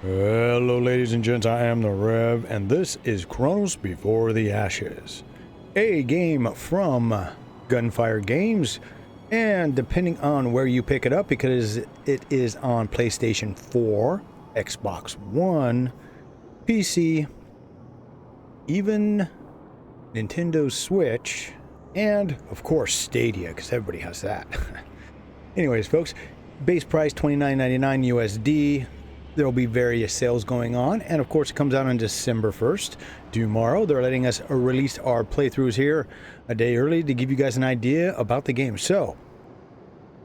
Hello ladies and gents, I am the Rev, and this is Chronos Before the Ashes, a game from Gunfire Games, and depending on where you pick it up, because it is on PlayStation 4, Xbox One, PC, even Nintendo Switch, and of course Stadia, because everybody has that. Anyways folks, base price $29.99 USD. There will be various sales going on, and of course it comes out on December 1st. Tomorrow they're letting us release our playthroughs here a day early to give you guys an idea about the game. So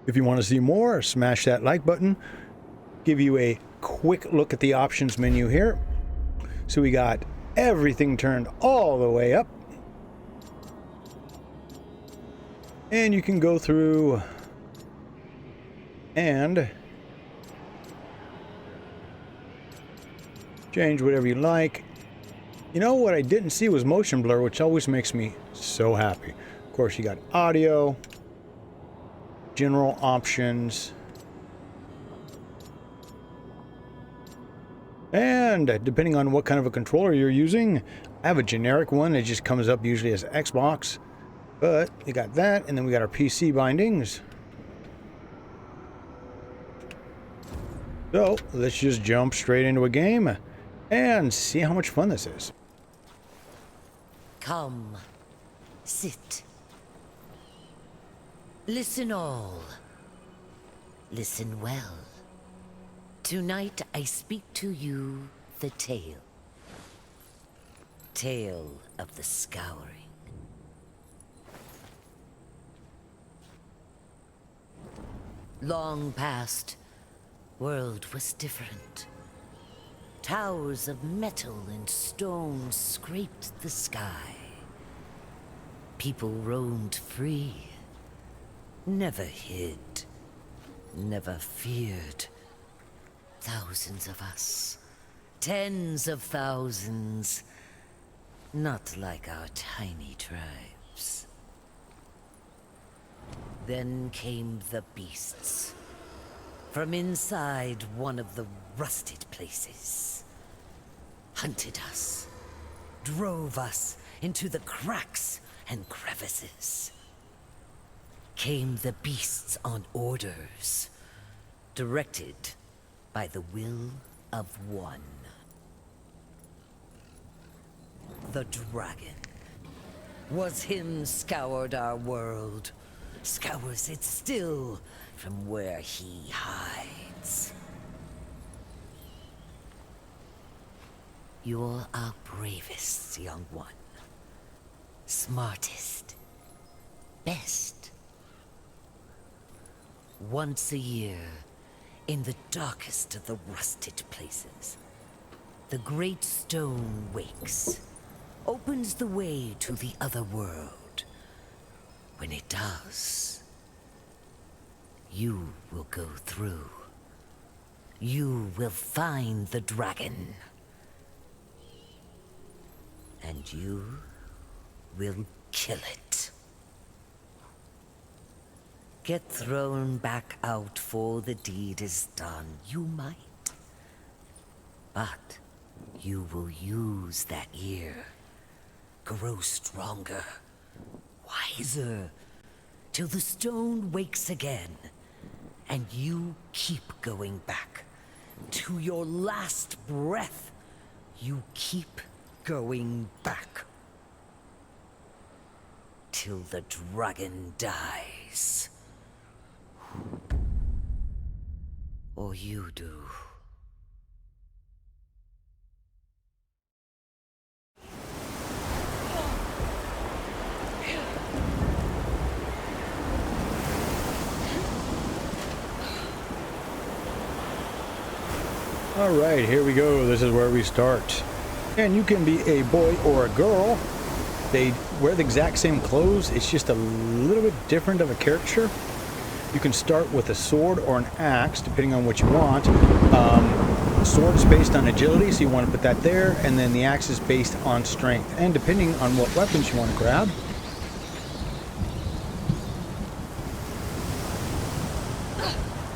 if you want to see more, smash that like button. Give you a quick look at the options menu here. So we got everything turned all the way up, and you can go through and change whatever you like. You know what I didn't see was motion blur, which always makes me so happy. Of course, you got audio, general options, and depending on what kind of a controller you're using, I have a generic one that just comes up usually as Xbox, but you got that, and then we got our PC bindings. So let's just jump straight into a game and see how much fun this is. Come, sit. Listen all. Listen well. Tonight I speak to you the tale. Tale of the Scouring. Long past, world was different. Towers of metal and stone scraped the sky. People roamed free, never hid, never feared. Thousands of us, tens of thousands, not like our tiny tribes. Then came the beasts, from inside one of the rusted places. Hunted us, drove us into the cracks and crevices. Came the beasts on orders, directed by the will of one. The dragon was him scoured our world, scours it still from where he hides. You're our bravest, young one. Smartest. Best. Once a year, in the darkest of the rusted places, the great stone wakes, opens the way to the other world. When it does, you will go through. You will find the dragon. And you will kill it. Get thrown back out for the deed is done. You might. But you will use that year. Grow stronger, wiser, till the stone wakes again. And you keep going back. To your last breath, you keep going back. Till the dragon dies. Or you do. Alright, here we go. This is where we start. And you can be a boy or a girl. They wear the exact same clothes. It's just a little bit different of a caricature. You can start with a sword or an axe, depending on what you want. The sword is based on agility, so you want to put that there. And then the axe is based on strength. And depending on what weapons you want to grab,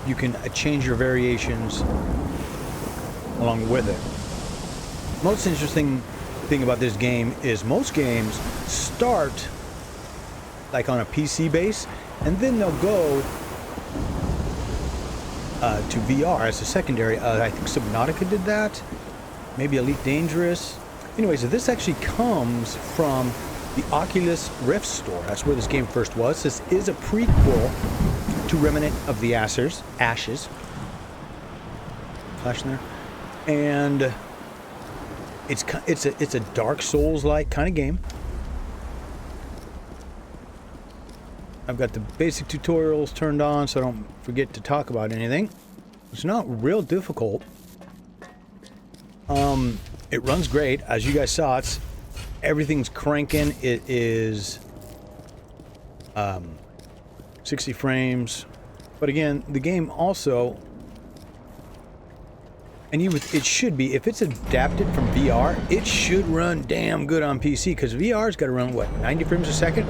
you can change your variations along with it. Most interesting thing about this game is most games start like on a PC base, and then they'll go to VR as a secondary. I think Subnautica did that. Maybe Elite Dangerous. Anyway, so this actually comes from the Oculus Rift store. That's where this game first was. This is a prequel to Remnant of the Ashes. Flashing there. And it's a Dark Souls-like kind of game. I've got the basic tutorials turned on so I don't forget to talk about anything. It's not real difficult. It runs great. As you guys saw, everything's cranking. It is 60 frames. But again, the game also, and it should be, if it's adapted from VR, it should run damn good on PC, because VR's got to run, what, 90 frames a second?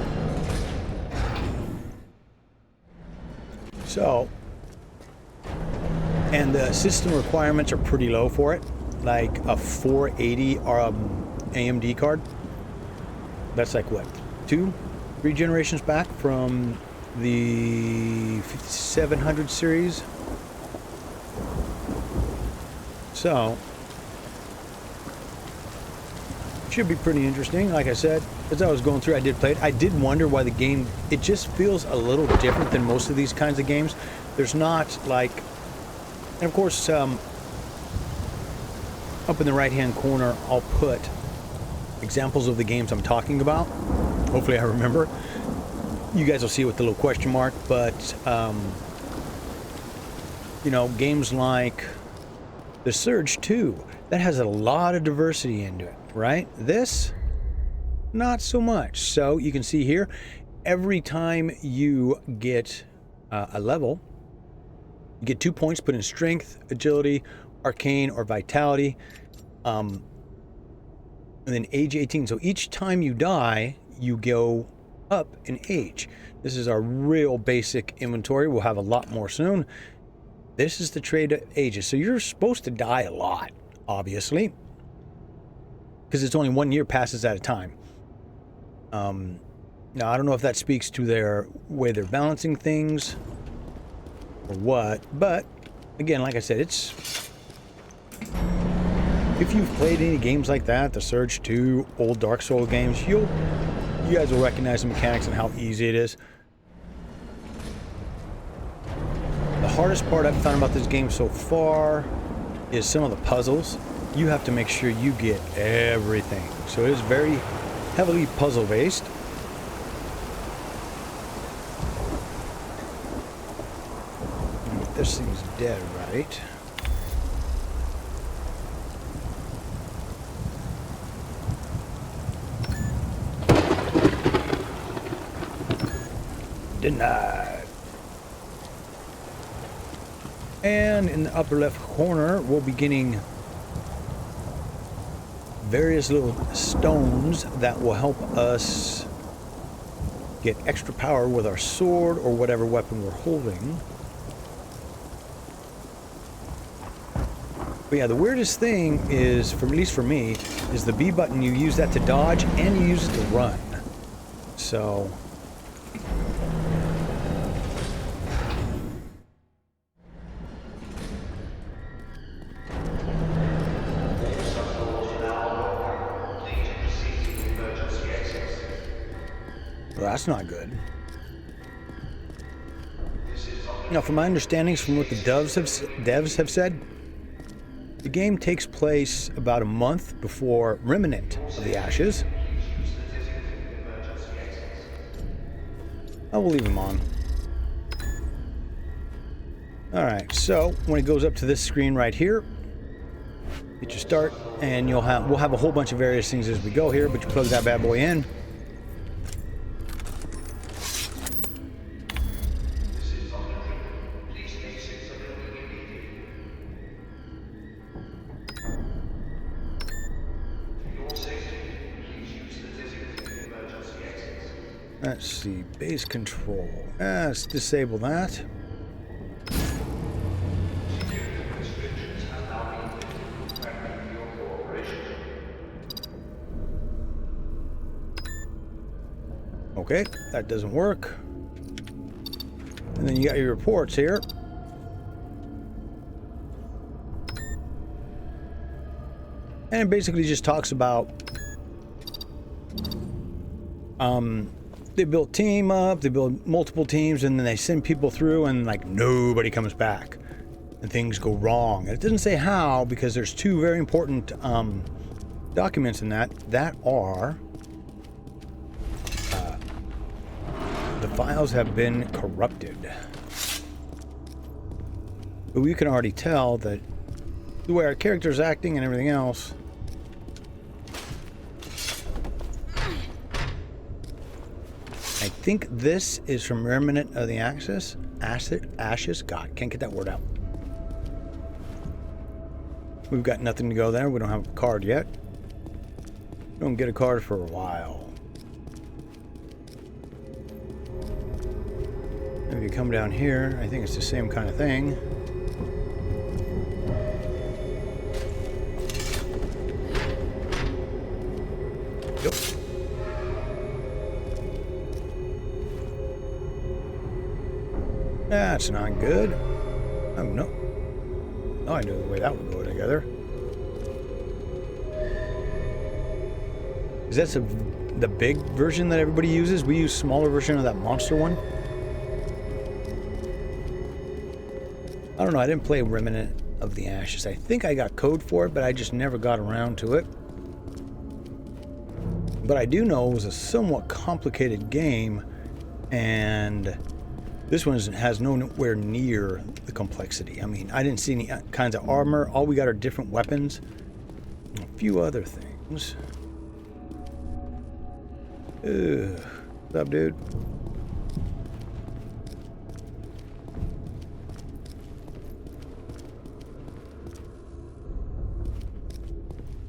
So, and the system requirements are pretty low for it, like a 480 AMD card. That's like what, 3 generations back from the 5700 series. So, should be pretty interesting. Like I said, as I was going through, I did play it. I did wonder why the game, it just feels a little different than most of these kinds of games. There's not like, and of course, up in the right-hand corner, I'll put examples of the games I'm talking about. Hopefully I remember. You guys will see it with the little question mark, but, you know, games like The Surge 2, that has a lot of diversity into it, right? This, not so much. So you can see here, every time you get a level, you get 2 points put in strength, agility, arcane, or vitality, and then age 18. So each time you die, you go up in age. This is our real basic inventory. We'll have a lot more soon. This is the trade of ages. So you're supposed to die a lot, obviously, because it's only 1 year passes at a time. Now, I don't know if that speaks to their way they're balancing things or what, but again, like I said, it's, if you've played any games like that, the Surge 2, old Dark Souls games, you guys will recognize the mechanics and how easy it is. The hardest part I've found about this game so far is some of the puzzles. You have to make sure you get everything. So it is very heavily puzzle based. This thing's dead, right? Denied. And in the upper left corner, we'll be getting various little stones that will help us get extra power with our sword or whatever weapon we're holding. But yeah, the weirdest thing is, at least for me, is the B button. You use that to dodge and you use it to run. So well, that's not good. Now, from my understandings, from what the devs have said, the game takes place about a month before Remnant of the Ashes. I will leave them on. Alright, so when it goes up to this screen right here, hit your start, and we'll have a whole bunch of various things as we go here, but you plug that bad boy in. Let's see, base control. Let's disable that. Okay, that doesn't work. And then you got your reports here. And it basically just talks about they build team up, they build multiple teams, and then they send people through and like nobody comes back. And things go wrong. And it doesn't say how, because there's two very important documents in that are the files have been corrupted. But we can already tell that the way our character's acting and everything else. I think this is from Remnant of the Ashes. God, can't get that word out. We've got nothing to go there. We don't have a card yet. Don't get a card for a while. If you come down here, I think it's the same kind of thing. Yep. That's not good. Oh, no. Oh, I knew the way that would go together. Is that the big version that everybody uses? We use smaller version of that monster one. I don't know. I didn't play Remnant of the Ashes. I think I got code for it, but I just never got around to it. But I do know it was a somewhat complicated game, and this one has nowhere near the complexity. I mean, I didn't see any kinds of armor. All we got are different weapons. And a few other things. Ugh. What's up, dude?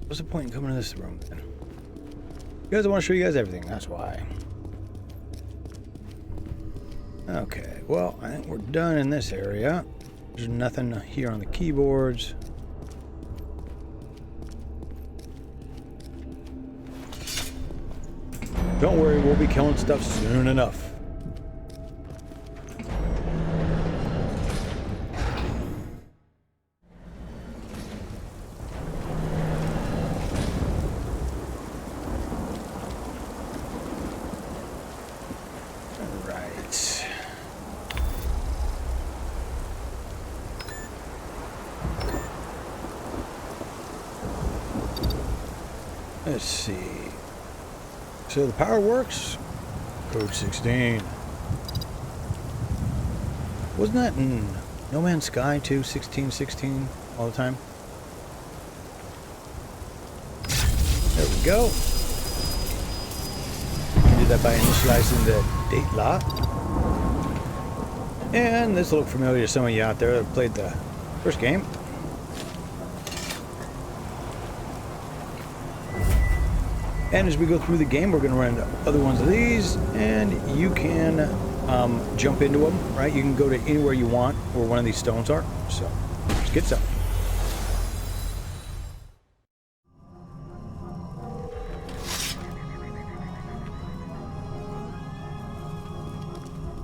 What's the point in coming to this room then? Because I want to show you guys everything, that's why. Okay, well, I think we're done in this area. There's nothing here on the keyboards. Don't worry, we'll be killing stuff soon enough. Let's see. So the power works. Code 16. Wasn't that in No Man's Sky too? 1616 all the time. There we go. We did that by initializing the date lock. And this will look familiar to some of you out there that played the first game. And as we go through the game, we're going to run into other ones of these, and you can jump into them, right? You can go to anywhere you want where one of these stones are. So, let's get some.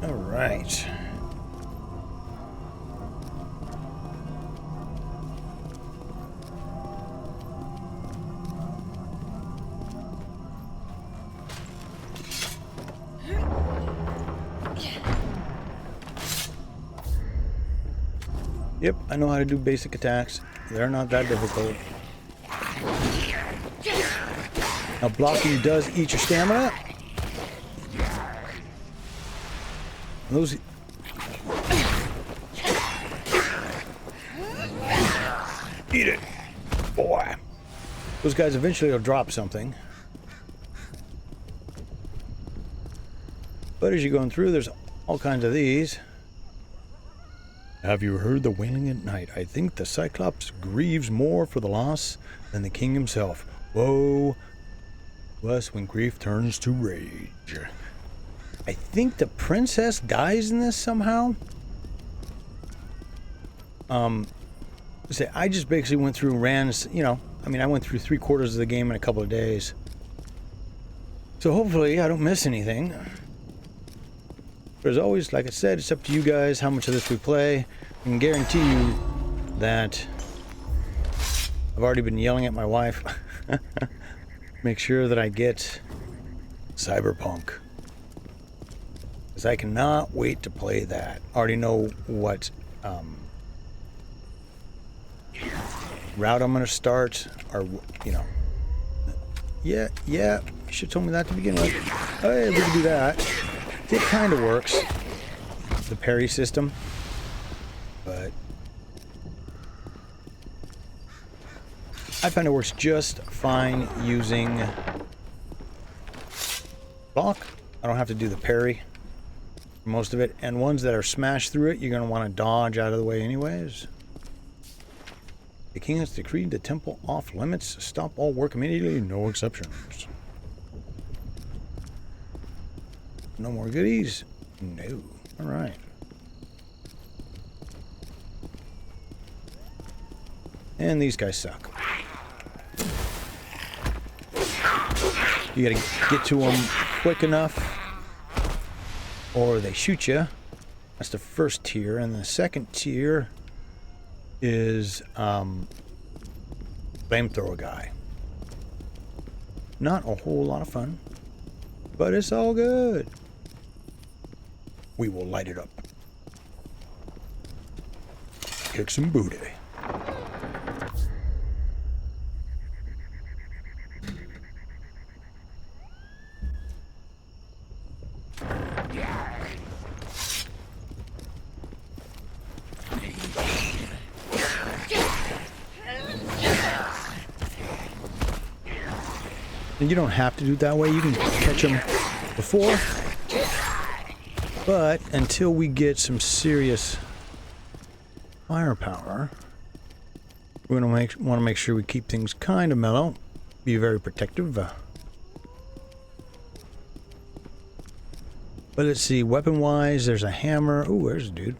All right. Yep, I know how to do basic attacks. They're not that difficult. Now blocking does eat your stamina. Those... Eat it, boy. Those guys eventually will drop something. But as you're going through, there's all kinds of these. Have you heard the wailing at night? I think the Cyclops grieves more for the loss than the king himself. Woe, less when grief turns to rage. I think the princess dies in this somehow. I just basically went through and ran, you know, I mean, I went through 3/4 of the game in a couple of days. So hopefully I don't miss anything. But as always, like I said, it's up to you guys how much of this we play. I can guarantee you that I've already been yelling at my wife. Make sure that I get Cyberpunk. Because I cannot wait to play that. I already know what route I'm going to start. Or, you know. Yeah, you should have told me that to begin with. Hey, we can do that. It kind of works. The parry system. But I find it works just fine using block. I don't have to do the parry for most of it. And ones that are smashed through it, you're going to want to dodge out of the way anyways. The king has decreed the temple off limits. Stop all work immediately. No exceptions. No more goodies? No. Alright. And these guys suck. You gotta get to them quick enough or they shoot you. That's the first tier. And the second tier is flamethrower guy. Not a whole lot of fun, but it's all good. We will light it up. Kick some booty. And you don't have to do it that way. You can catch them before. But until we get some serious firepower, we're going to want to make sure we keep things kind of mellow. Be very protective. But let's see, weapon-wise, there's a hammer. Ooh, there's a dude.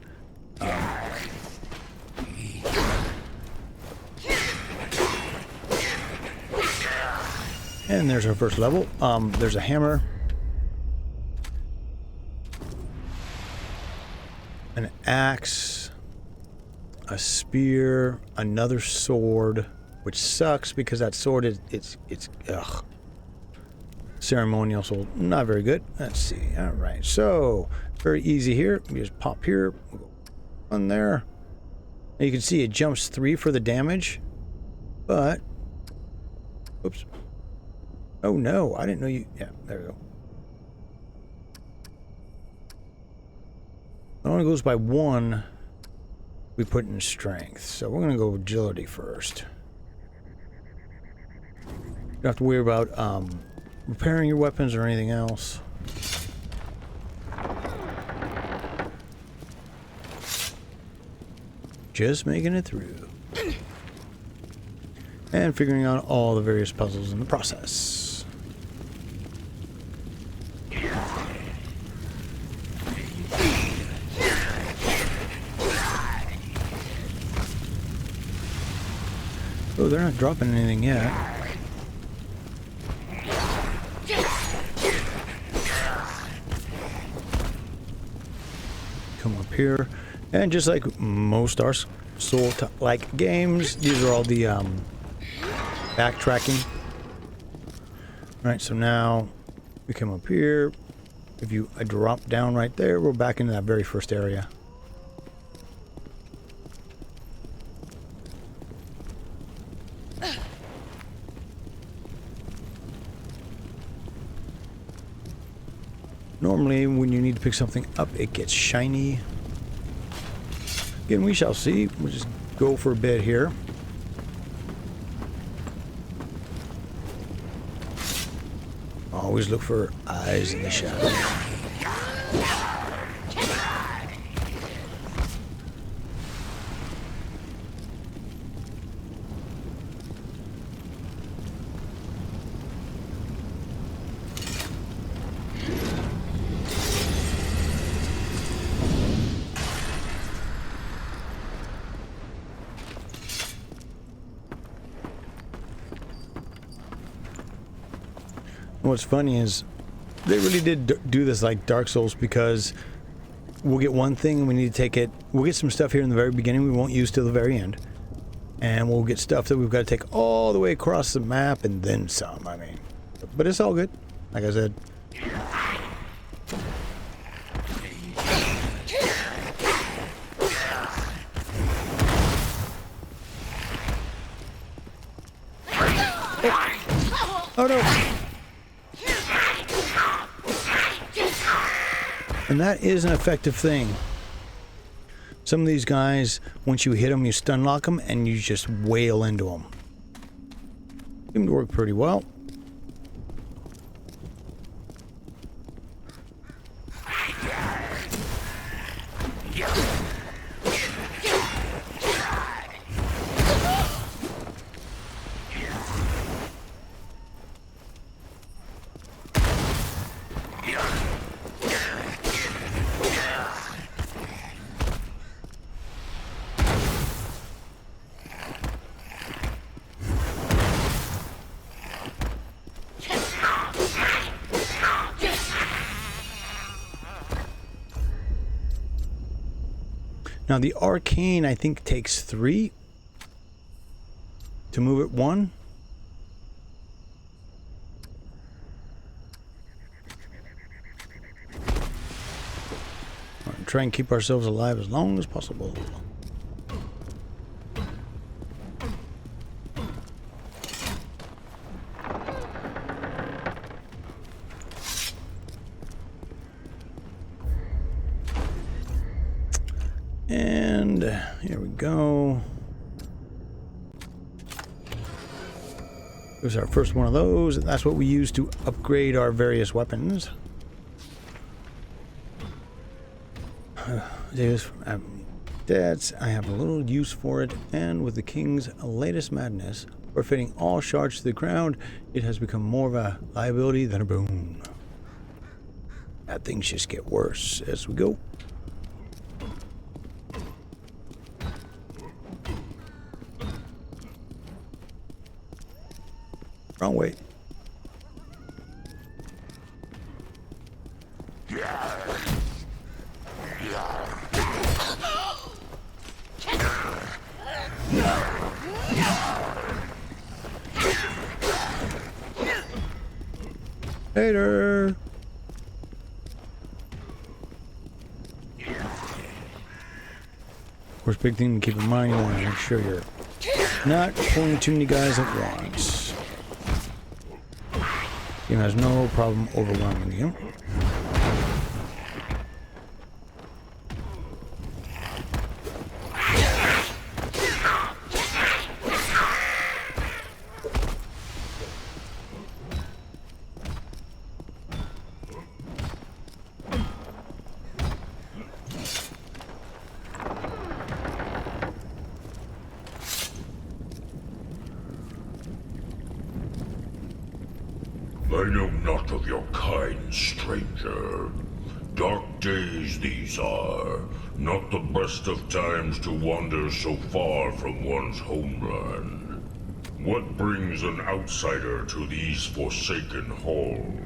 And there's our first level. There's a hammer. An axe. A spear. Another sword. Which sucks because that sword is... It's ugh. Ceremonial, so not very good. Let's see. Alright, so... Very easy here. You just pop here. We'll go on there. And you can see it jumps 3 for the damage. But... Oops. Oh no, I didn't know you... Yeah, there we go. It only goes by 1 we put in strength. So we're going to go agility first. You don't have to worry about repairing your weapons or anything else. Just making it through. And figuring out all the various puzzles in the process. Oh, they're not dropping anything yet. Come up here. And just like most Dark Souls-like games, these are all the backtracking. Alright, so now we come up here. If you drop down right there, we're back into that very first area. Normally, when you need to pick something up, it gets shiny. Again, we shall see. We'll just go for a bit here. Always look for eyes in the shadows. What's funny is they really did do this like Dark Souls because we'll get one thing and we need to take it. We'll get some stuff here in the very beginning we won't use till the very end. And we'll get stuff that we've got to take all the way across the map and then some, I mean. But it's all good, like I said. Oh no! And that is an effective thing. Some of these guys, once you hit them, you stun lock them, and you just wail into them. Seemed to work pretty well. Now the arcane, I think, takes 3 to move it 1. Right, try and keep ourselves alive as long as possible. And here we go. Here's our first one of those, and that's what we use to upgrade our various weapons. That's, I have a little use for it, and with the king's latest madness for fitting all shards to the ground, it has become more of a liability than a boon. Bad things just get worse as we go. Wrong way. Later. Of course, big thing to keep in mind, you want to make sure you're not pulling too many guys at once. Game has no problem overwhelming you. I know not of your kind, stranger. Dark days these are, not the best of times to wander so far from one's homeland. What brings an outsider to these forsaken halls?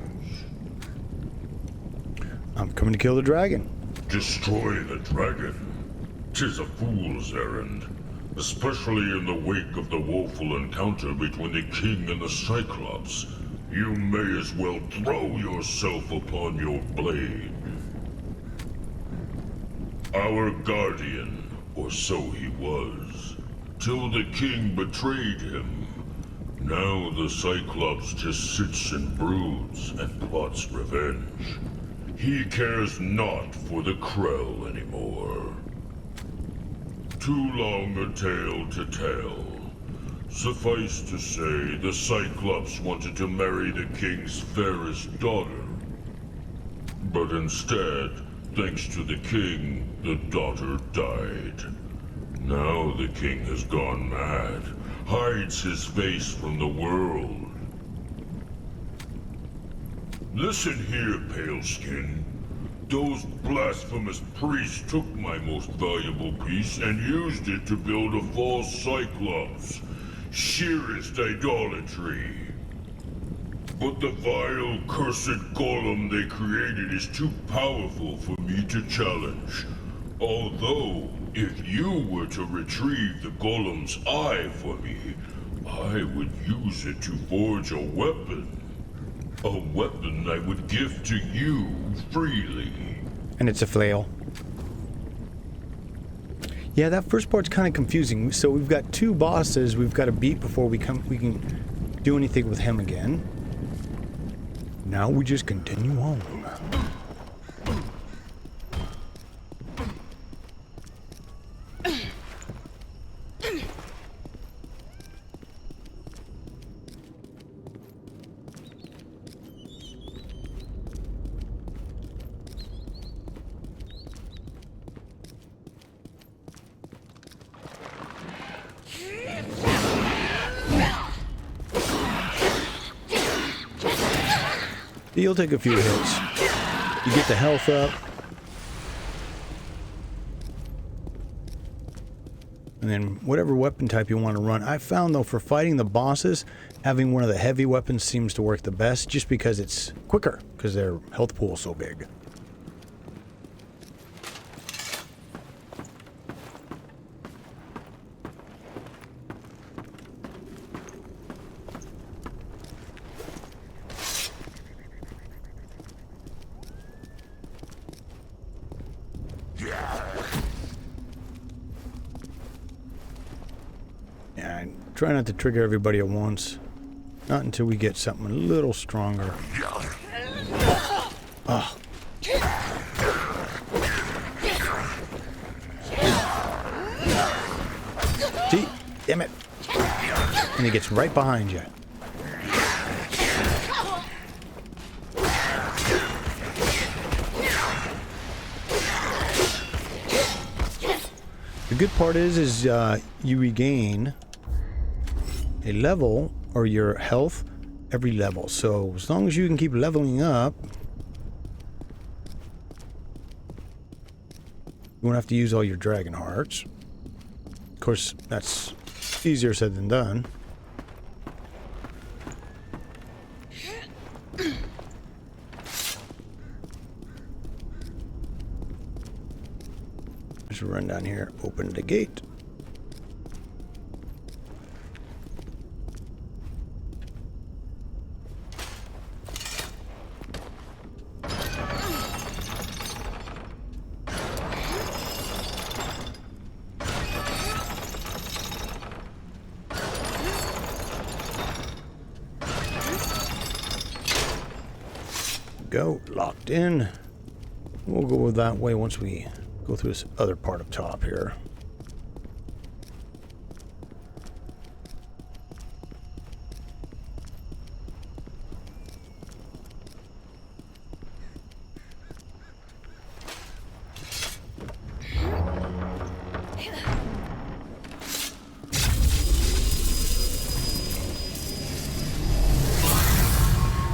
I'm coming to kill the dragon. Destroy the dragon? 'Tis a fool's errand, especially in the wake of the woeful encounter between the king and the Cyclops. You may as well throw yourself upon your blade. Our guardian, or so he was, till the king betrayed him. Now the Cyclops just sits and broods and plots revenge. He cares not for the Krell anymore. Too long a tale to tell. Suffice to say, the Cyclops wanted to marry the king's fairest daughter. But instead, thanks to the king, the daughter died. Now the king has gone mad, hides his face from the world. Listen here, Paleskin. Those blasphemous priests took my most valuable piece and used it to build a false Cyclops. Sheerest idolatry. But the vile, cursed golem they created is too powerful for me to challenge. Although, if you were to retrieve the golem's eye for me, I would use it to forge a weapon. A weapon I would give to you freely. And it's a flail. Yeah, that first part's kind of confusing. So we've got two bosses we've got to beat before we can do anything with him again. Now we just continue on. You'll take a few hits. You get the health up. And then whatever weapon type you want to run. I found though for fighting the bosses, having one of the heavy weapons seems to work the best just because it's quicker, because their health pool is so big. Try not to trigger everybody at once. Not until we get something a little stronger. Oh. See? Damn it. And he gets right behind you. The good part is you regain a level, or your health, every level. So as long as you can keep leveling up, you won't have to use all your dragon hearts. Of course, that's easier said than done. Just run down here, open the gate. Go, locked in. We'll go that way once we go through this other part up top here.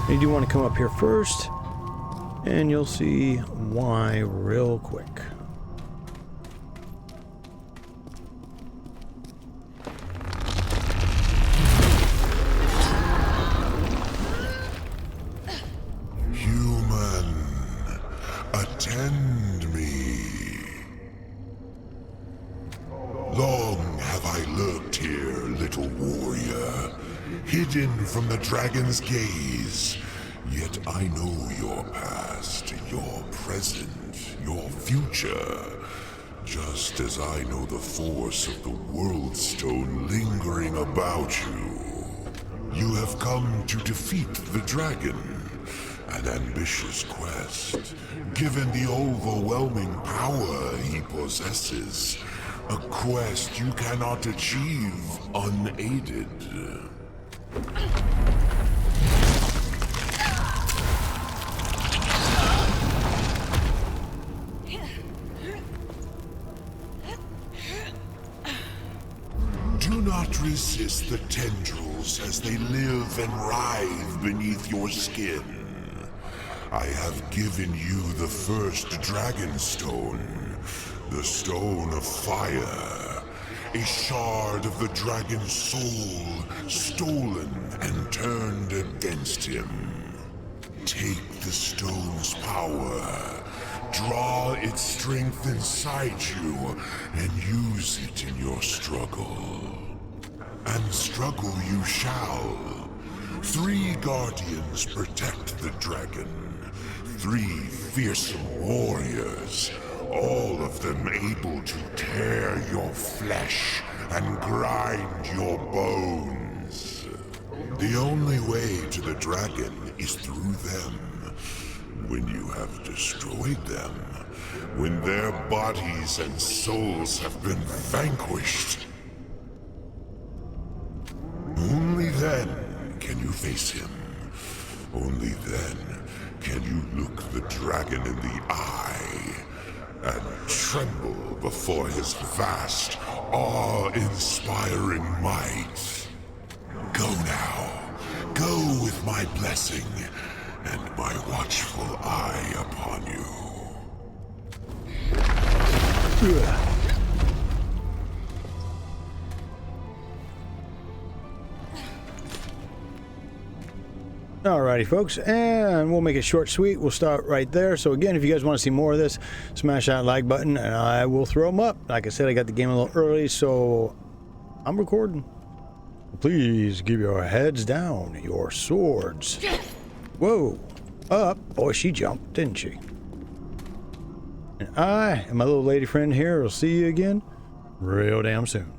You do want to come up here first, and you'll see why real quick. Human, attend me. Long have I lurked here, little warrior, hidden from the dragon's gaze. Yet I know your past, your present, your future, just as I know the force of the World Stone lingering about you. You have come to defeat the dragon, an ambitious quest, given the overwhelming power he possesses, a quest you cannot achieve unaided. Do not resist the tendrils as they live and writhe beneath your skin. I have given you the first dragon stone, the stone of fire, a shard of the dragon's soul stolen and turned against him. Take the stone's power, draw its strength inside you, and use it in your struggle. And struggle you shall. 3 guardians protect the dragon. 3 fearsome warriors, all of them able to tear your flesh and grind your bones. The only way to the dragon is through them. When you have destroyed them, when their bodies and souls have been vanquished, only then can you face him. Only then can you look the dragon in the eye and tremble before his vast, awe-inspiring might. Go now. Go with my blessing and my watchful eye upon you. Alrighty, folks, and we'll make it short, sweet. We'll start right there. So again, if you guys want to see more of this, smash that like button, and I will throw them up. Like I said, I got the game a little early, so I'm recording. Please keep your heads down, your swords. Whoa, up. Boy, she jumped, didn't she? And I and my little lady friend here will see you again real damn soon.